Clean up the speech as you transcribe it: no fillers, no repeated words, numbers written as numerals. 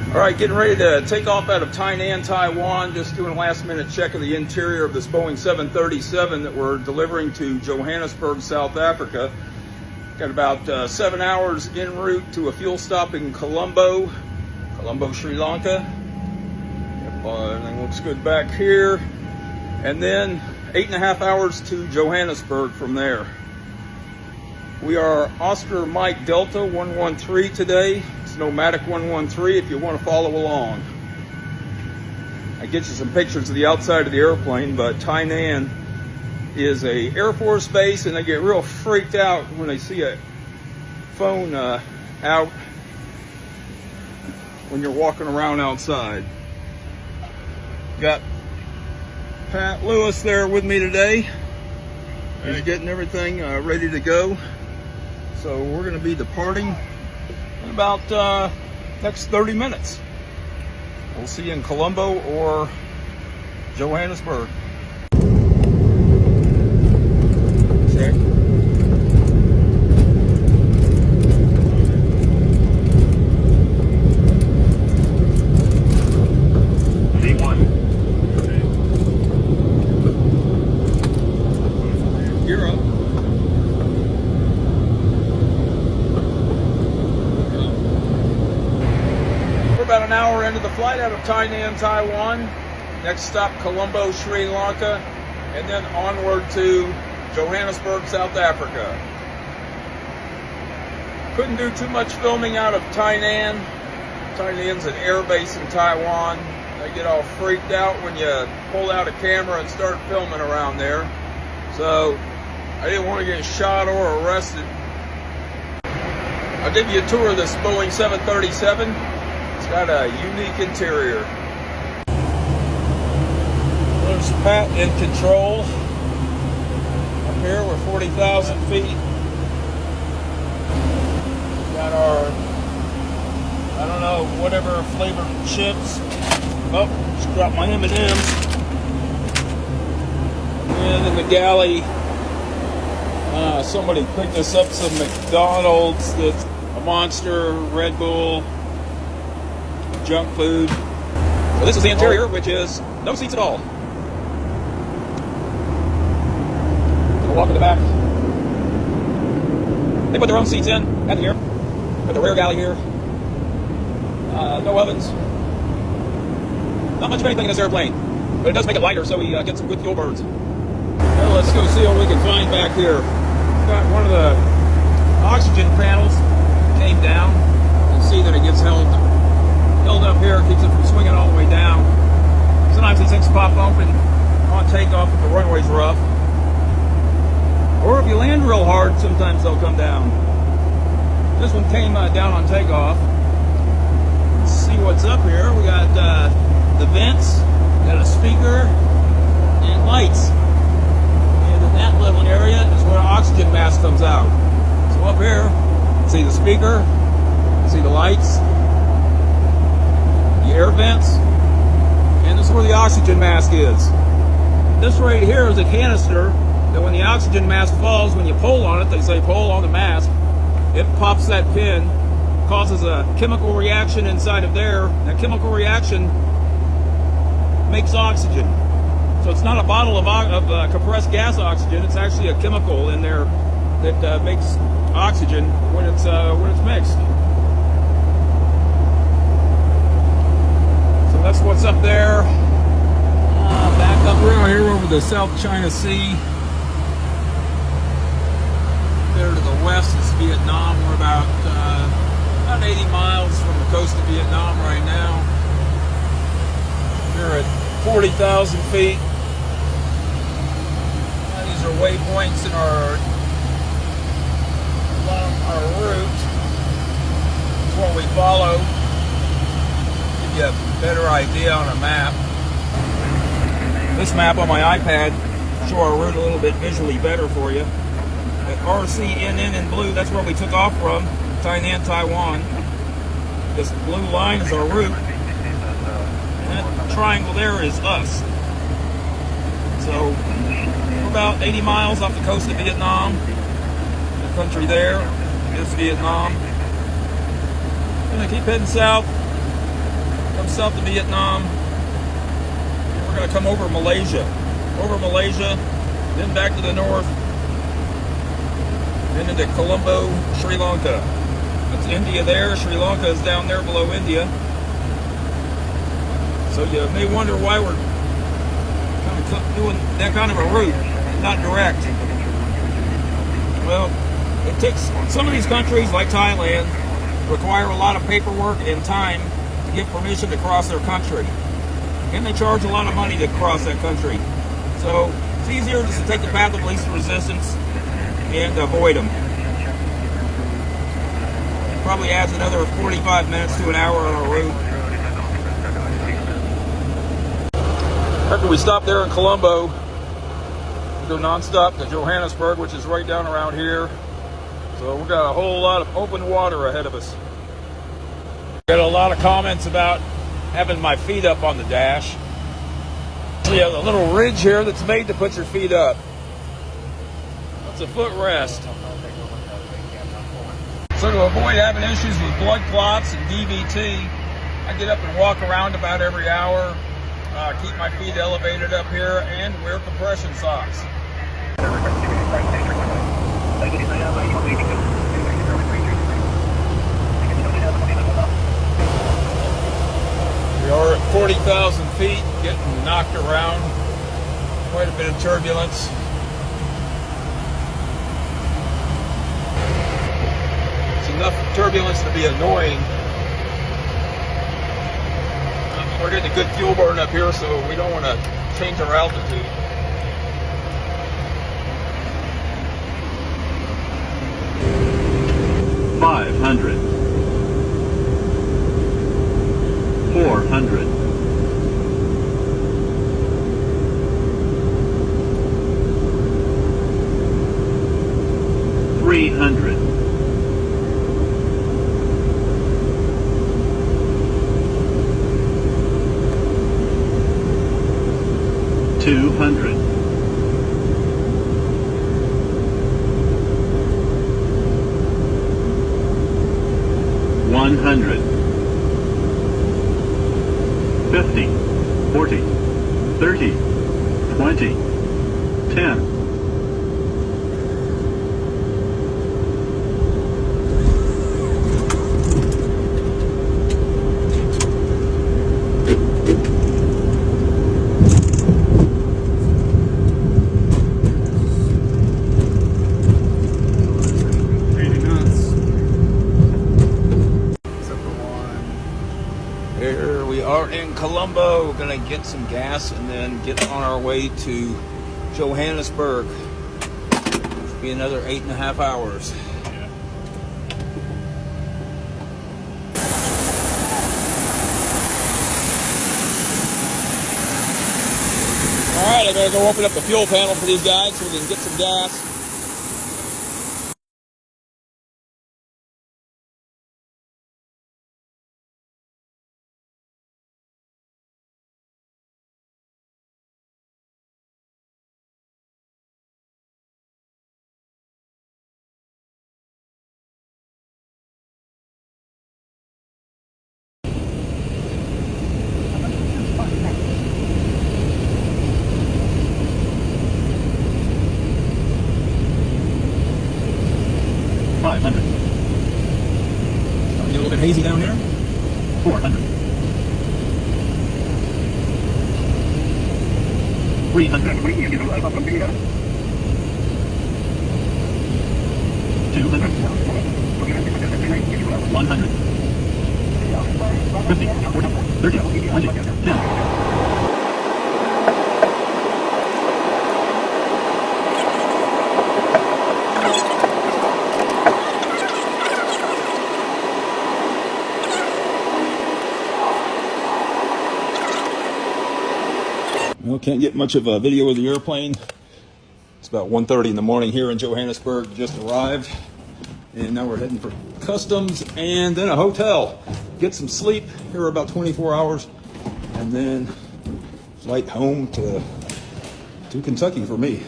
All right, getting ready to take off out of Tainan, Taiwan. Just doing a last-minute check of the interior of this Boeing 737 that we're delivering to Johannesburg, South Africa. Got about 7 hours en route to a fuel stop in Colombo, Sri Lanka. Yep, everything looks good back here. And then 8.5 hours to Johannesburg from there. We are Oscar Mike Delta 113 today. It's Nomadic 113 if you want to follow along. I get you some pictures of the outside of the airplane, but Tainan is a Air Force base, and they get real freaked out when they see a phone out when you're walking around outside. Got Pat Lewis there with me today. He's getting everything ready to go. So we're going to be departing in about next 30 minutes. We'll see you in Colombo or Johannesburg. Check. D1. You're up. About an hour into the flight out of Tainan, Taiwan. Next stop, Colombo, Sri Lanka, and then onward to Johannesburg, South Africa. Couldn't do too much filming out of Tainan. Tainan's an air base in Taiwan. They get all freaked out when you pull out a camera and start filming around there. So I didn't want to get shot or arrested. I'll give you a tour of this Boeing 737. It's got a unique interior. There's Pat in control. Up here we're 40,000 feet. Got our, I don't know, whatever flavored chips. Oh, just dropped my M&Ms. And in the galley, somebody picked us up some McDonald's. That's a Monster, Red Bull, junk food. So this is the interior, which is no seats at all. Gonna walk in the back. They put their own seats in at here. Got the rear galley here. No ovens. Not much of anything in this airplane, but it does make it lighter, so we get some good fuel burns. Well, let's go see what we can find back here. Got one of the oxygen panels came down. You can see that it gets held up here, keeps it from swinging all the way down. Sometimes these things pop open on takeoff if the runway's rough. Or if you land real hard, sometimes they'll come down. This one came down on takeoff. Let's see what's up here. We got the vents, got a speaker, and lights. And in that little area is where the oxygen mask comes out. So up here, see the speaker, see the lights, the air vents, and this is where the oxygen mask is. This right here is a canister that when the oxygen mask falls, when you pull on it, they say pull on the mask, it pops that pin, causes a chemical reaction inside of there. That chemical reaction makes oxygen. So it's not a bottle of compressed gas oxygen, it's actually a chemical in there that makes oxygen when it's mixed. That's what's up there. Back up here over the South China Sea. There to the west is Vietnam. We're about 80 miles from the coast of Vietnam right now. We're at 40,000 feet. These are waypoints in along our route. It's what we follow. Give you a better idea on a map. This map on my iPad show our route a little bit visually better for you. At RCNN in blue, that's where we took off from, Tainan, Taiwan. This blue line is our route. And that triangle there is us. So we're about 80 miles off the coast of Vietnam. The country there is Vietnam. Gonna keep heading south. from south to Vietnam. We're going to come over Malaysia, then back to the north, then into Colombo, Sri Lanka. That's India there. Sri Lanka is down there below India. So you may wonder why we're kind of doing that kind of a route, not direct. Well, it takes, some of these countries like Thailand require a lot of paperwork and time to get permission to cross their country. And they charge a lot of money to cross that country. So it's easier just to take the path of least resistance and avoid them. It probably adds another 45 minutes to an hour on our route. After we stop there in Colombo, we go non-stop to Johannesburg, which is right down around here. So we've got a whole lot of open water ahead of us. Got a lot of comments about having my feet up on the dash. So you have a little ridge here that's made to put your feet up. That's a footrest. So to avoid having issues with blood clots and DVT, I get up and walk around about every hour, keep my feet elevated up here, and wear compression socks. We are at 40,000 feet, getting knocked around. Quite a bit of turbulence. It's enough turbulence to be annoying. We're getting a good fuel burn up here, so we don't want to change our altitude. $500, $400, $300, $200, $100, $50, $40, $30, $20, $10. Here we are in Colombo. We're going to get some gas and then get on our way to Johannesburg. It'll be another 8.5 hours. Alright, I gotta go open up the fuel panel for these guys so we can get some gas. $500, Starting to get a little bit hazy down here. $400, $300, $200, $100, $50, $40, $30, $20, $10. Well, can't get much of a video of the airplane. It's about 1:30 in the morning here in Johannesburg. Just arrived, and now we're heading for customs and then a hotel. Get some sleep here about 24 hours, and then flight home to Kentucky for me.